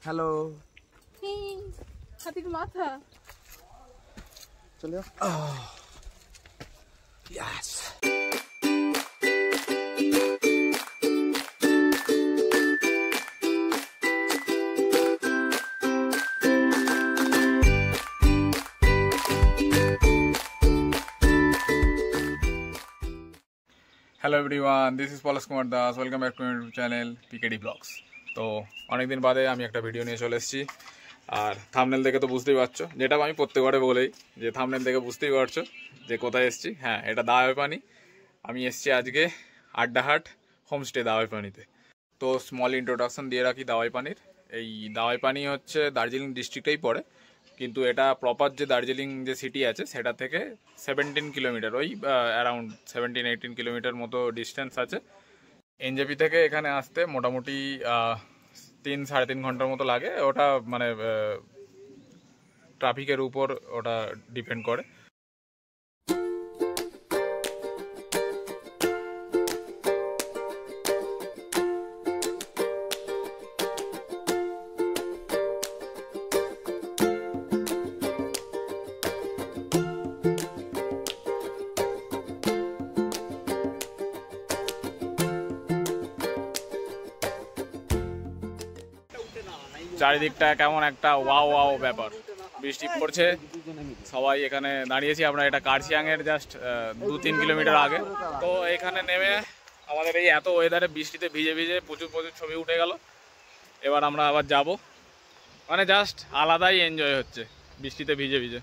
Hello হাতির মাথা চলে yes hello everyone, this is Palash Kumar Das. Welcome back to my YouTube channel PKD blogs. তো অনেকদিন বাদে আমি একটা ভিডিও নিয়ে চলে এসেছি। আর থাম্বনেল দেখে তো বুঝতেই পারছো, যেটা আমি প্রত্যেকবারে বলেই যে থাম্বনেল দেখে বুঝতেই পারছো যে কোথায় এসেছি। হ্যাঁ, এটা দাওয়াই পানি। আমি এসেছি আজকে আড্ডাহাট হোমস্টে দাওয়াই পানিতে। তো স্মল ইন্ট্রোডাকশন দিয়ে রাখি দাওয়াই পানির। এই দাওয়াই পানি হচ্ছে দার্জিলিং ডিস্ট্রিক্টেই পড়ে, কিন্তু এটা প্রপার যে দার্জিলিং যে সিটি আছে সেটা থেকে 17 কিলোমিটার, ওই অ্যারাউন্ড 17-18 কিলোমিটার মতো ডিস্টেন্স আছে। এনজেপি থেকে এখানে আসতে মোটামুটি 3-3.5 ঘন্টার মতো লাগে। ওটা মানে ট্রাফিকের উপর ওটা ডিপেন্ড করে। চারিদিকটা কেমন একটা ওয়াও ওয়াও ব্যাপার। বৃষ্টি পড়ছে, সবাই এখানে দাঁড়িয়েছি আমরা। এটা কার্শিয়াংয়ের জাস্ট 2-3 কিলোমিটার আগে। তো এখানে নেমে আমাদের এই এত ওয়েদারে বৃষ্টিতে ভিজে ভিজে প্রচুর ছবি উঠে গেল। এবার আমরা আবার যাব, মানে জাস্ট আলাদাই এনজয় হচ্ছে বৃষ্টিতে ভিজে ভিজে।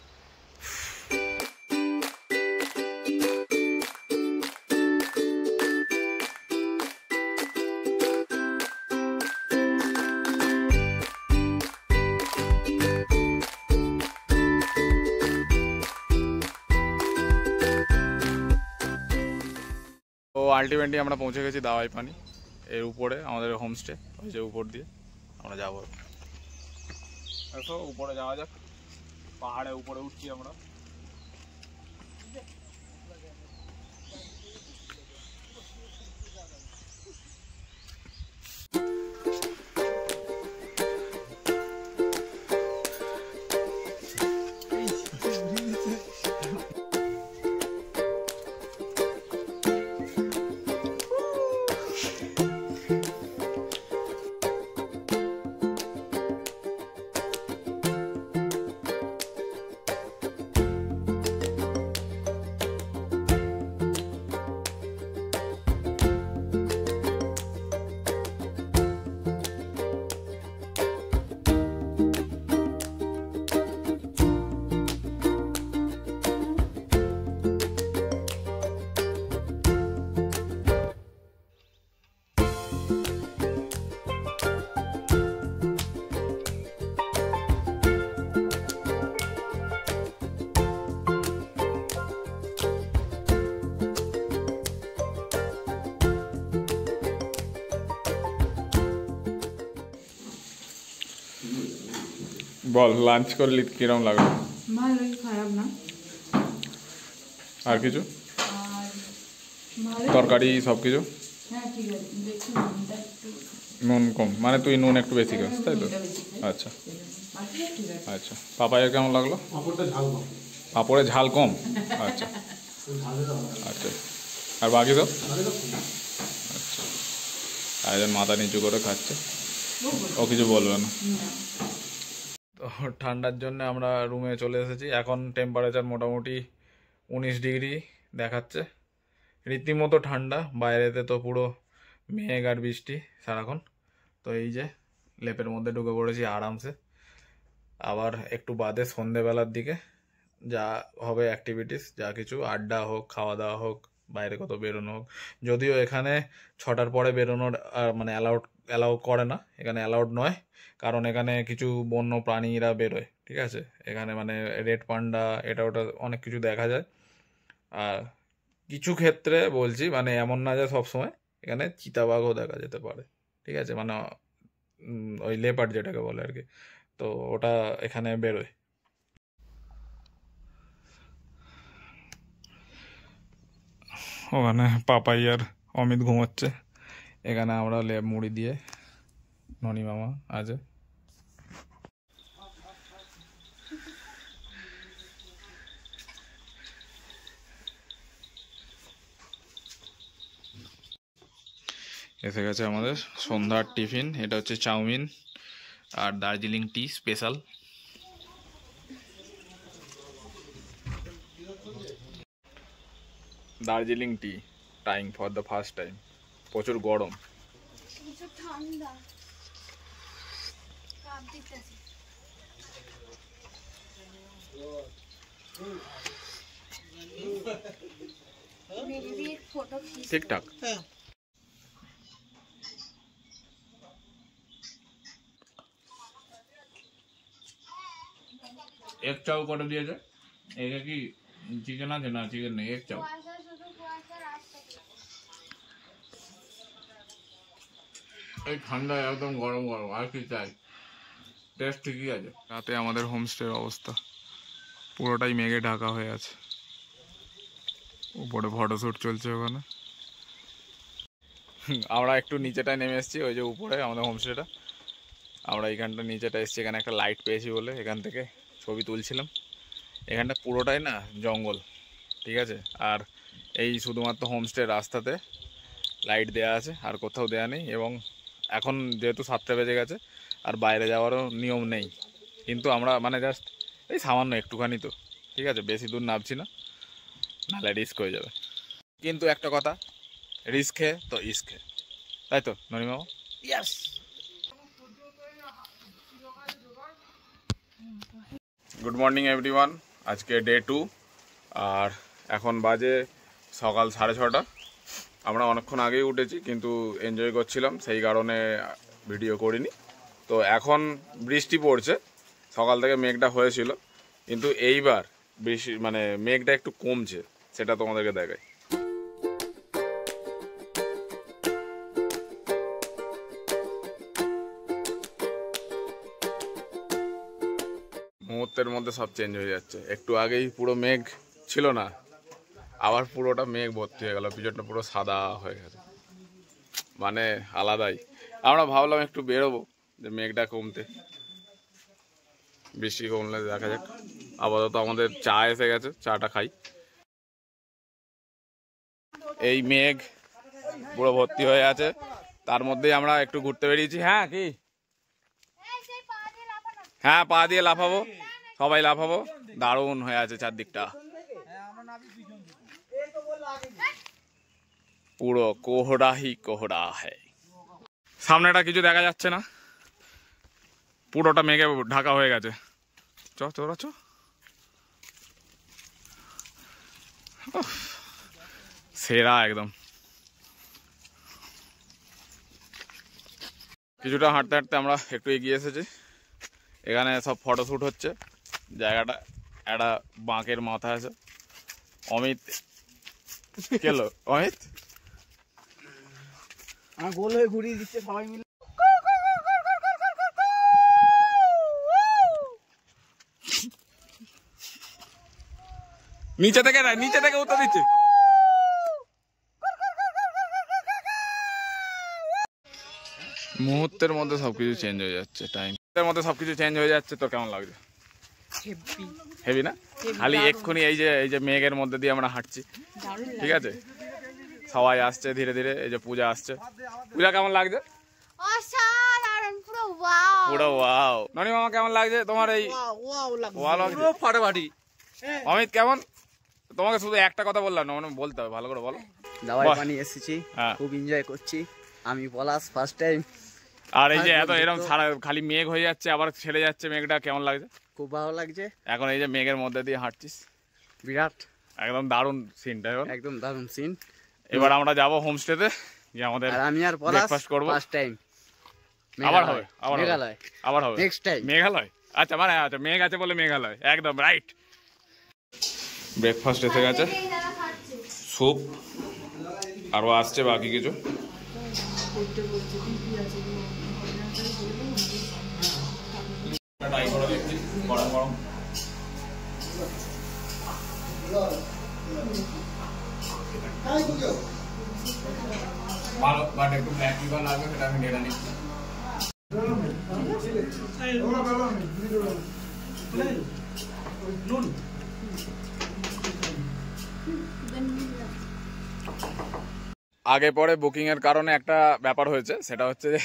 তো আলটিমেটলি আমরা পৌঁছে গেছি দাওয়াই পানি। এর উপরে আমাদের হোমস্টে, ওই যে উপর দিয়ে আমরা যাবো। দেখো উপরে যাওয়া যাক, পাহাড়ে উপরে উঠছি আমরা। বল, লাঞ্চ করলি কিরম লাগলো? ভালোই, খারাপ না। আর কিছু আর তরকারি সব কিছু? হ্যাঁ ঠিক আছে, দেখছি নুনটা একটু নুন কম, মানে তুই নুন একটু বেশি খাস তাই তো? আচ্ছা আচ্ছা। পাপাইয়ের কেমন লাগলো? পাঁপড়ে ঝাল কম। আচ্ছা আচ্ছা। আর বাকি সব আচ্ছা। আর একজন মাথা নিচু করে খাচ্ছে, ও কিছু বলবে না। তো ঠান্ডার জন্য আমরা রুমে চলে এসেছি। এখন টেম্পারেচার মোটামুটি 19 ডিগ্রি দেখাচ্ছে। রীতিমতো ঠান্ডা, বাইরেতে তো পুরো মেঘ আর বৃষ্টি সারাক্ষণ। তো এই যে লেপের মধ্যে ঢুকে পড়েছি আরামসে। আবার একটু বাদে সন্ধেবেলার দিকে যা হবে অ্যাক্টিভিটিস, যা কিছু আড্ডা হোক, খাওয়া দাওয়া হোক, বাইরে কত বেরোনো হোক। যদিও এখানে 6টার পরে বেরোনোর মানে অ্যালাউ করে না, এখানে অ্যালাউড নয়। কারণ এখানে কিছু বন্য প্রাণীরা বেরোয়, ঠিক আছে? এখানে মানে রেড পান্ডা এটা ওটা অনেক কিছু দেখা যায়। আর কিছু ক্ষেত্রে বলছি, মানে এমন না যে সবসময়, এখানে চিতাবাঘও দেখা যেতে পারে, ঠিক আছে? মানে ওই লেপার্ড যেটাকে বলে আর কি। তো ওটা এখানে বেরোয়। ওখানে পাপাই আর অমিত ঘুমোচ্ছে, এখানে আমরা লেপ মুড়ি দিয়ে, ননি মামা আছে, এসে গেছে আমাদের সন্ধ্যার টিফিন। এটা হচ্ছে চাউমিন আর Darjeeling tea special. Darjeeling tea trying for the first time. প্রচুর গরম। ঠান্ডা কাপ দিতেছি। मेरी भी एक फोटो खींच। ঠিকঠাক। এক চাও করে দিয়েছে। এটা কি চিকেন আছে? না চিকেন নেই, এক চাও। এই ঠান্ডায় একদম গরম গরম, আর কি চাই? টেস্ট ঠিকই আছে। রাতে আমাদের হোমস্টের অবস্থা পুরোটাই মেঘে ঢাকা হয়ে আছে। উপরে ফটোশ্যুট চলছে ওখানে। আমরা একটু নিচেটায় নেমে এসেছি, ওই যে উপরে আমাদের হোমস্টেটা। আমরা এইখানটা নিচেটা এসেছি, এখানে একটা লাইট পেয়েছি বলে এখান থেকে ছবি তুলছিলাম। এখানটা পুরোটাই না জঙ্গল, ঠিক আছে। আর এই শুধুমাত্র হোমস্টের রাস্তাতে লাইট দেওয়া আছে, আর কোথাও দেওয়া নেই। এবং এখন যেহেতু 7টা বেজে গেছে, আর বাইরে যাওয়ারও নিয়ম নেই। কিন্তু আমরা মানে জাস্ট এই সামান্য একটুখানি তো, ঠিক আছে, বেশি দূর নামছি না, নাহলে রিস্ক হয়ে যাবে। কিন্তু একটা কথা, রিস্কে তো ইস্কে, তাই তো ননিমামা? ইয়েস। Good morning everyone. আজকে ডে 2 আর এখন বাজে সকাল 6:30। আমরা অনেকক্ষণ আগেই উঠেছি, কিন্তু এনজয় করছিলাম সেই কারণে ভিডিও করিনি। তো এখন বৃষ্টি পড়ছে, সকাল থেকে মেঘটা হয়েছিল, কিন্তু এইবার বৃষ্টি মানে মেঘটা একটু কমছে, সেটা তোমাদেরকে দেখাই। মুহূর্তের মধ্যে সব চেঞ্জ হয়ে যাচ্ছে। একটু আগেই পুরো মেঘ ছিল না, আবার পুরোটা মেঘ ভর্তি হয়ে গেল, পিছনটা পুরো সাদা হয়ে গেছে, মানে আলাদাই। আমরা ভাবলাম একটু বেরোবো, যে মেঘটা কমতে, বৃষ্টি কমলে দেখা যাক। আপাতত আমাদের চা এসে গেছে, চাটা খাই। এই মেঘ পুরো ভর্তি হয়ে আছে, তার মধ্যেই আমরা একটু ঘুরতে বেরিয়েছি। হ্যাঁ কি? হ্যাঁ, পা দিয়ে লাফাবো, সবাই লাফাবো। দারুণ হয়ে আছে চারদিকটা, পুরো কোহরা হি কোহরা হ্যায়। সামনেটা কিছু দেখা যাচ্ছে না, পুরোটা মেঘে ঢাকা হয়ে গেছে। চ তোরা চ। সেরা একদম। কিছুটা হাঁটতে হাঁটতে আমরা একটু এগিয়ে এসেছি। এখানে সব ফটোশ্যুট হচ্ছে। জায়গাটা একটা বাঁকের মাথা আছে। অমিত কেলো, অমিত গোল হয়ে ঘুরিয়ে দিচ্ছে সবাই মিলে। নিচে থেকে উত্তর দিচ্ছে। মুহূর্তের মধ্যে সবকিছু চেঞ্জ হয়ে যাচ্ছে, টাইমের মধ্যে সবকিছু চেঞ্জ হয়ে যাচ্ছে। তো কেমন লাগছে? হেভি না? খালি এক্ষুনি এই যে মেঘের মধ্যে দিয়ে আমরা হাঁটছি, ঠিক আছে। সবাই আসছে ধীরে ধীরে, এই যে পূজা আসছে। পূজা কেমন লাগছে? পুরো ওয়াও। ননি মামা কেমন লাগছে তোমার? এই ফাটাফাটি। অমিত কেমন? তোমাকে শুধু একটা কথা বললাম না, মানে বলতে হবে, ভালো করে বলো। দাওয়াই পানি এসেছি, খুব এনজয় করছি আমি, পলাশ ফার্স্ট টাইম। আর এই যে এত এরকম সারা খালি মেঘ হয়ে যাচ্ছে, আবার ছেড়ে যাচ্ছে মেঘটা, কেমন লাগছে? খুব ভালো লাগছে। এখন এই যে মেঘের মধ্যে দিয়ে হাঁটছিস, বিরাট একদম দারুণ সিনটা, একদম দারুণ সিন। এবার আমরা যাব হোমস্টেতে, যে আমাদের আমি আর পলাশ ব্রেকফাস্ট করব। First time. আবার হবে, মেঘালয় আবার হবে নেক্সট টাইম। মেঘালয়, আচ্ছা মানে আচ্ছা মেঘ আছে বলে মেঘালয়, একদম রাইট। ব্রেকফাস্ট এসে গেছে, স্যুপ, আরও আসছে বাকি কিছু। গরম গরম ভালো, বাট একটু ব্ল্যাক লিভার লাগবে, সেটা আমি ঢেলে নিচ্ছি। আগে পরে বুকিংয়ের কারণে একটা ব্যাপার হয়েছে, সেটা হচ্ছে যে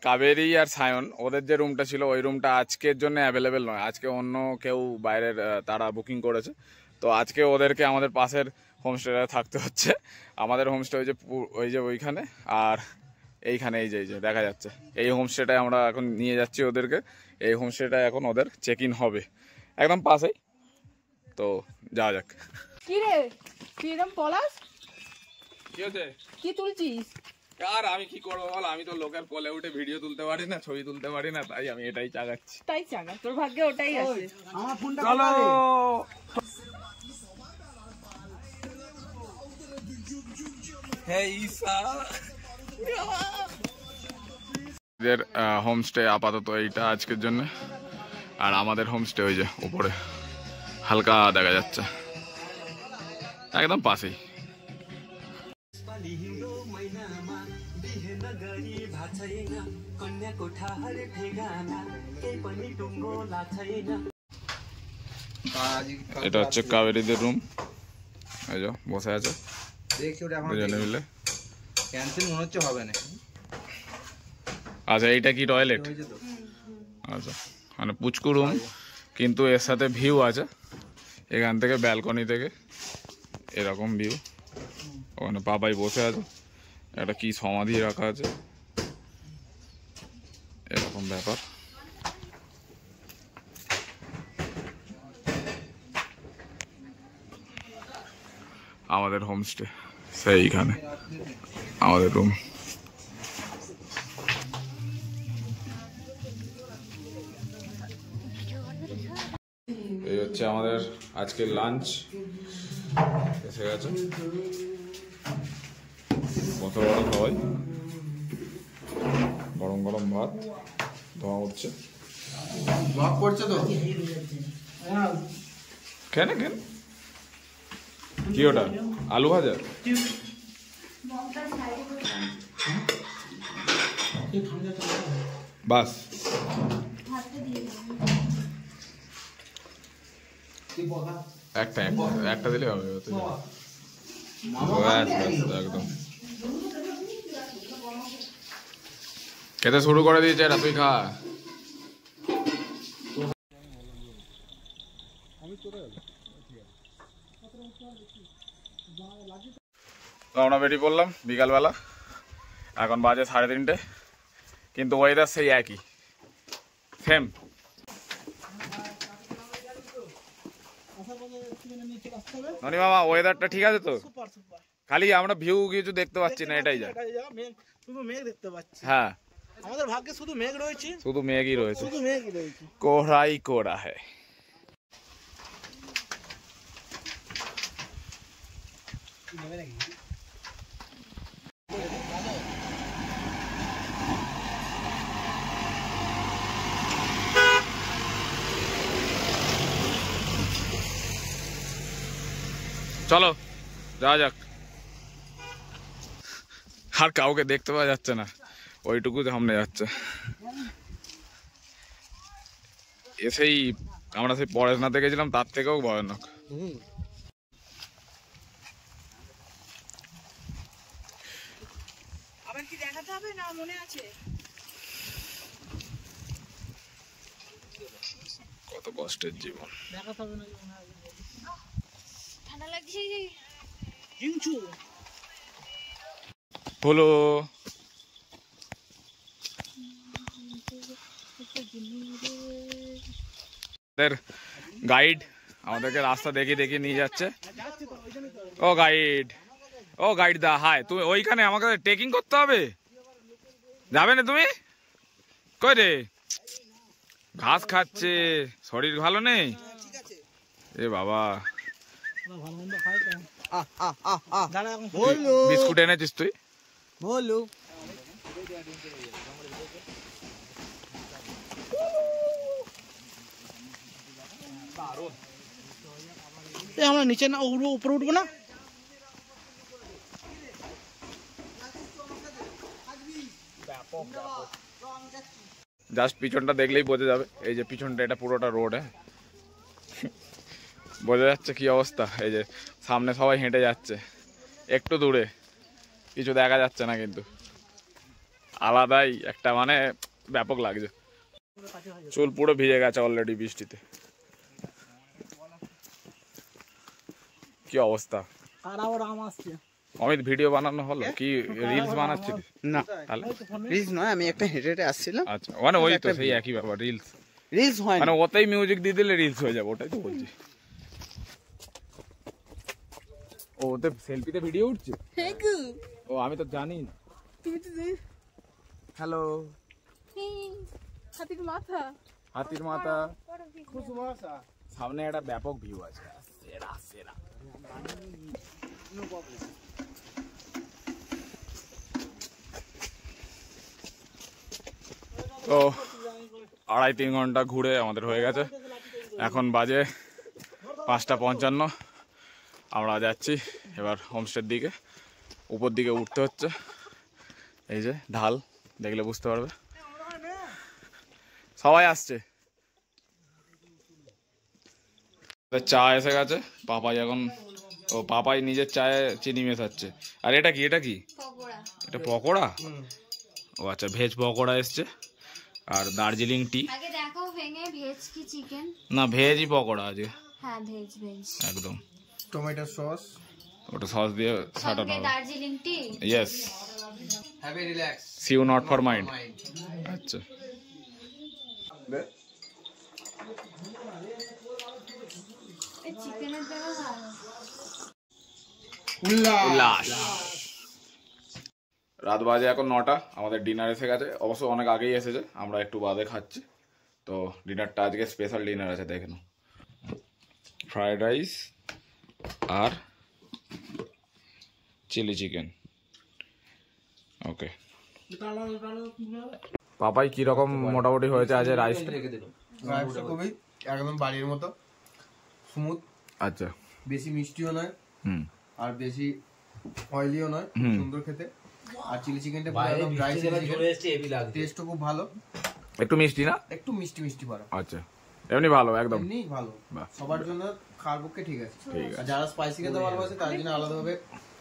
কাবেরী আর সায়ন ওদের যে রুমটা ছিল ওই রুমটা আজকের জন্য অ্যাভেলেবেল নয়, আজকে অন্য কেউ বাইরের তারা বুকিং করেছে। তো আজকে ওদেরকে আমাদের পাশের হোমস্টেতে থাকতে হচ্ছে। আমাদের হোমস্টে ওই যে ওইখানে, আর এইখানে এই যে দেখা যাচ্ছে এই হোমস্টেটায় আমরা এখন নিয়ে যাচ্ছি ওদেরকে। এই হোমস্টেটায় এখন ওদের চেক ইন হবে একদম পাশেই। তো যাওয়া যাক। কি রে তুই এরকম পলাশ কি হচ্ছে? কি তুলছিস? আর আমি কি করবো বল, আমি তো লোকের কোলে উঠে ভিডিও তুলতে পারি না, ছবি তুলতে পারি না, তাই আমি এটাই চাগাচ্ছি। তাই চাগা, তোর ভাগ্যে ওটাই আছে। চলো এদের হোমস্টে আপাতত এইটা আজকের জন্য। আর আমাদের হোমস্টে ওই যে উপরে হালকা দেখা যাচ্ছে একদম পাশেই। এটা হচ্ছে কাবেরীদের রুম, এই যে বসে আছে দুজনে মিলে। মনে হচ্ছে হবে না। আচ্ছা এইটা কি টয়লেট? আচ্ছা মানে পুচকু রুম, কিন্তু এর সাথে ভিউ আছে এখান থেকে, ব্যালকনি থেকে এরকম ভিউ। ওখানে বাবাই বসে আছে, একটা কি সমাধি রাখা আছে, এরকম ব্যাপার। আমাদের হোমস্টে সেইখানে, আমাদের রুম। এই হচ্ছে আমাদের আজকের লাঞ্চ এসে গেছে। কত বড় সবাই, গরম গরম ভাত, ধোঁয়া উঠছে। কেন কেন কি ওটা? আলু ভাজা? বাস একটা দিলে হবে একদম। খেতে শুরু করে দিয়েছে এটা, তুই খা। তো আমরা বেরিয়ে পড়লাম বিকালবেলা, এখন বাজে 3:30, কিন্তু ওয়েদার সেই একই, সেম। ননি মামা ওয়েদারটা ঠিক আছে তো? খালি আমরা ভিউ কিছু দেখতে পাচ্ছি না, এটাই যা, শুধু মেঘ দেখতে পাচ্ছি। হ্যাঁ আমাদের ভাগ্যে শুধু মেঘ রয়েছে, শুধু মেঘই রয়েছে, শুধু মেঘই রয়েছে, কোহরাই কোহরা হ্যায়। চলো যাওয়া যাক। আর কাউকে দেখতে পাওয়া যাচ্ছে না, ওইটুকু সামনে যাচ্ছে। এসেই আমরা সেই পড়াশোনাতে গেছিলাম, তার থেকেও ভয়ানক। আবার কি দেখাতে হবে না মনে আছে? কত কষ্টের জীবন। ঠান্ডা লাগছে। হিংচু হলো গাইড আমাদেরকে রাস্তা দেখিয়ে দেখিয়ে নিয়ে যাচ্ছে। ও গাইড, ও গাইড দা, হাই। তুমি ওইখানে আমাকে ট্রেকিং করতে হবে, যাবে না তুমি? কই রে, ঘাস খাচ্ছে, শরীর ভালো নেই এ বাবা। বিস্কুট এনেছিস তুই? বলু আমরা নিচে না উঠবো, উপরে উঠবো না? জাস্ট পিছনটা দেখলেই বোঝা যাবে, এই যে পিছনটা, এটা পুরোটা রোড। হ্যাঁ বোঝা যাচ্ছে কি অবস্থা। এই যে সামনে সবাই হেঁটে যাচ্ছে, একটু দূরে কিছু দেখা যাচ্ছে না, কিন্তু আলাদাই একটা মানে ব্যাপক লাগছে। চুল পুরো ভিজে গেছে অলরেডি বৃষ্টিতে। কি অবস্থা? আর আবার আম আসছে। অমিত ভিডিও বানানো হলো কি? রিলস বানাচ্ছিস? না তাহলে রিলস নয়, আমি একটা হেঁটে হেঁটে আসছিলাম। আচ্ছা, মানে ওই তো সেই একই ব্যাপার, রিলস। রিলস হয় মানে ওতেই মিউজিক দিয়ে দিলে রিলস হয়ে যাবে, ওটাই তো বলছি। ও ওতে সেলফিতে ভিডিও উঠছে? ও আমি তো জানি না। তুমি তো হ্যালো, হাতির মাথা। হাতির মাথা, কুসুমাসা সামনে একটা ব্যাপক ভিউ আছে। সেরা সেরা। তো 2.5-3 ঘন্টা ঘুরে আমাদের হয়ে গেছে। এখন বাজে 5:55। আমরা যাচ্ছি এবার হোমস্টের দিকে। উপর দিকে উঠতে হচ্ছে, এই যে ঢাল দেখলে বুঝতে পারবে। সবাই আসছে। চা এসে গেছে। পাপাই এখন পাপাই নিজের চায়ে চিনি মেশাচ্ছে। আর এটা কি? এটা কি? পকোড়া। এটা পকোড়া? ও আচ্ছা, ভেজ পকোড়া এসছে। আর দার্জিলিং টি। আগে দেখো ভেঙে ভেজ কি চিকেন? না, ভেজই পকোড়া আজকে। হ্যাঁ ভেজ ভেজ। একদম। টমেটো সস, ওটা সস দিয়ে সাটানো সঙ্গে হবে। Darjeeling tea. Yes. Have a relax. See you not for mind. আচ্ছা, এই চিকেনের জায়গা ভালো। উল্লাস। রাত বাজে এখন 9টা। আমাদের ডিনার এসে গেছে, অবশ্য অনেক আগেই এসেছে, আমরা একটু বাদে খাচ্ছি। তো ডিনারটা আজকে স্পেশাল ডিনার আছে, দেখে নাও। ফ্রাইড রাইস আর চিলি চিকেন। ওকে। পাপাই কিরকম মোটামুটি হয়েছে আজ রাইসটা? রাইসটা খুবই একদম বাড়ির মতো স্মুথ। আচ্ছা। বেশি মিষ্টিও নয় হুম। আর বেশি অয়েলিও নয়, সুন্দর খেতে। আর চিলি চিকেনটা একদম ড্রাই চিলি চিকেন, টেস্টও খুব ভালো। একটু মিষ্টি না? একটু মিষ্টি মিষ্টি পারা, আচ্ছা, এমনি ভালো একদম। এমনি ভালো। বাহ। সবার জন্য খাওয়ার পক্ষে ঠিক আছে। ঠিক আছে। আর যারা স্পাইসি খেতে ভালোবাসে তার জন্য আলাদাভাবে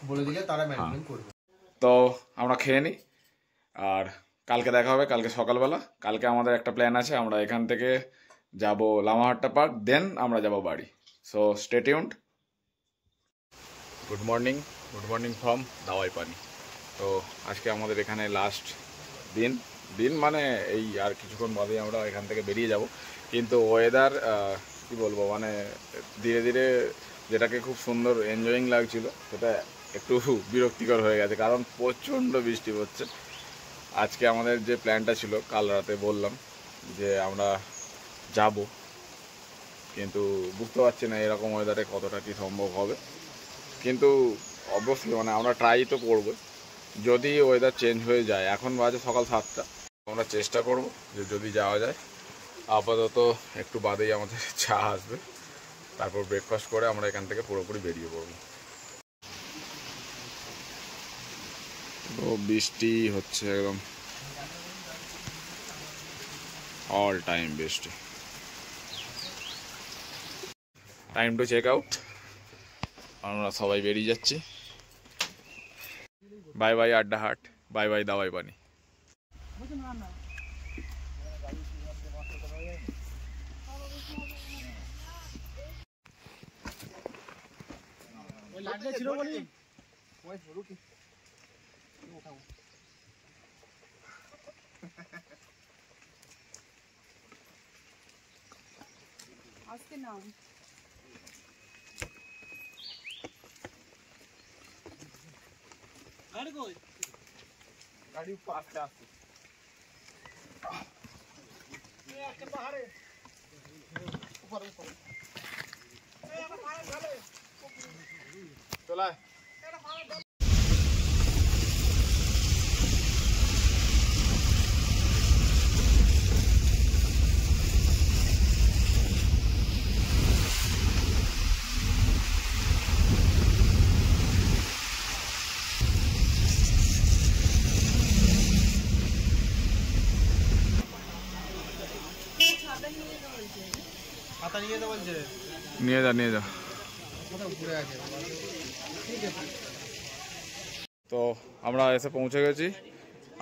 বলে দিলে তারা ম্যানেজমেন্ট করবে। তো আমরা খেয়ে নিই, আর কালকে দেখা হবে। কালকে সকালবেলা, কালকে আমাদের একটা প্ল্যান আছে। আমরা এখান থেকে যাব লামাহাট্টা পার্ক, দেন আমরা যাব বাড়ি। So stay tuned. Good morning from Dawai Pani. তো আজকে আমাদের এখানে লাস্ট দিন মানে এই আর কিছুক্ষণ বাদেই আমরা এখান থেকে বেরিয়ে যাব। কিন্তু ওয়েদার কি বলবো, মানে ধীরে ধীরে যেটাকে খুব সুন্দর এনজয়িং লাগছিল, সেটা একটু বিরক্তিকর হয়ে গেছে, কারণ প্রচণ্ড বৃষ্টি হচ্ছে। আজকে আমাদের যে প্ল্যানটা ছিল, কাল রাতে বললাম যে আমরা যাব, কিন্তু বুঝতে পারছি না এরকম ওয়েদারে কতটা কি সম্ভব হবে। কিন্তু অবশ্যই মানে আমরা ট্রাই তো করবো, যদি ওয়েদার চেঞ্জ হয়ে যায়। এখন বাজে সকাল 7টা, আমরা চেষ্টা করব যে যদি যাওয়া যায়। আপাতত একটু বাদেই আমাদের চা আসবে, তারপর ব্রেকফাস্ট করে আমরা এখান থেকে পুরোপুরি বেরিয়ে পড়ব। তো বৃষ্টি হচ্ছে একদম অল টাইম বৃষ্টি। Time to check out. আমরা সবাই বেরিয়ে যাচ্ছি। বাই বাই আড্ডা হাট, বাই বাই দাওয়াই পানি। ছিল বলি আজকে নাম গাড়ি আস্তে আস্তে পাহাড়ে চলায়। পাতা নিয়ে যেতে বলছে, নিয়ে যা কোথাও ঘুরে আছে। ঠিক আছে। তো আমরা এসে পৌঁছে গেছি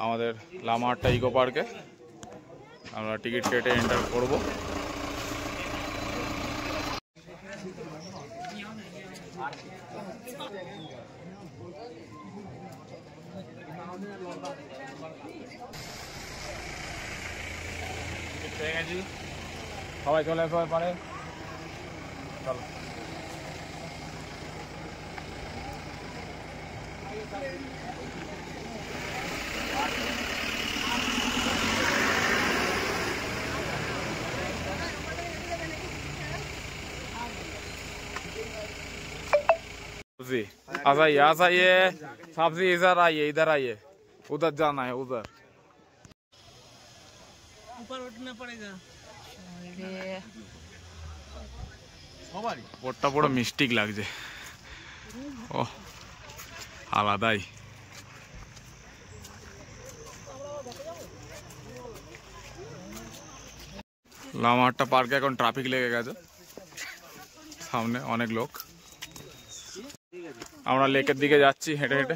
আমাদের লামাহাট্টা ইকো পার্কে। আমরা টিকিট কেটে এন্টার করব। পেয়ে গেছি, সবাই চলে আসো পারে। চলো अच्छा ये सब्जी इधर आइए उधर जाना है उधर ऊपर उठना पड़ेगा। ওটা পুরো মিস্টিক লাগছে, ও আলাদাই। লামাহাট্টা পার্কে এখন ট্রাফিক লেগে গেছে, সামনে অনেক লোক। আমরা লেকের দিকে যাচ্ছি হেঁটে হেঁটে,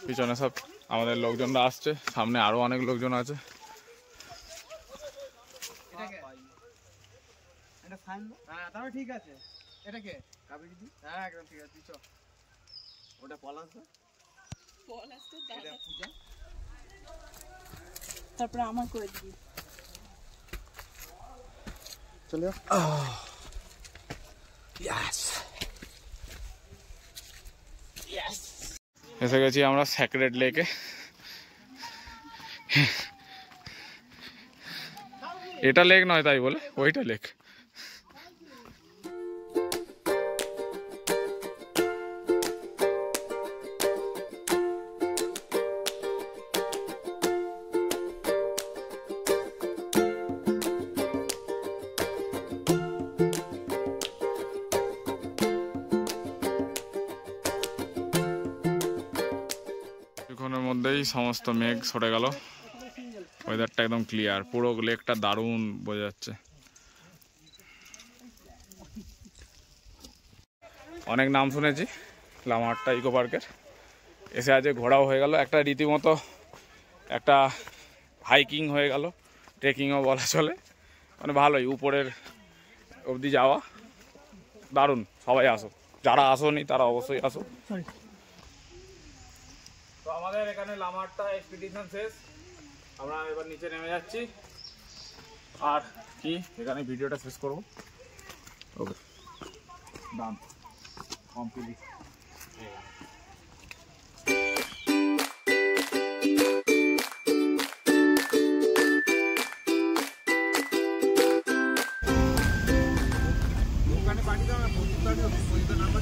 পিছনে সব আমাদের লোকজনরা আসছে, সামনে আরো অনেক লোকজন আছে। ঠিক আছে, এটা কে কাবেরী দি? হ্যাঁ একদম ঠিক আছে, চল। ওটা পলাশ না? পলাশ তো দাদা পূজা। তারপরে আমার করে দিবি। চলে এসে গেছি আমরা স্যাক্রেড লেকে। এটা লেক নয় তাই বলে ওইটা লেক। কিছুক্ষণের মধ্যেই সমস্ত মেঘ সরে গেল, ওয়েদারটা একদম ক্লিয়ার, পুরো লেকটা দারুণ বোঝা যাচ্ছে। অনেক নাম শুনেছি লামাহাট্টা ইকো পার্কের, এসে আজ ঘোরাও হয়ে গেল, একটা রীতিমতো একটা হাইকিং হয়ে গেল, ট্রেকিংও বলা চলে। মানে ভালোই, উপরের অবধি যাওয়া দারুণ। সবাই আসো, যারা আসোনি তারা অবশ্যই আসো। তো আমাদের এখানে লামাহাট্টা এক্সপিডিশন শেষ, আমরা এবার নিচে নেমে যাচ্ছি। আর কি এখানে ভিডিওটা শেষ করবো। ওকে, ডান, কমপ্লিট। ওখানে পাঠিয়ে দাও না, নাম্বার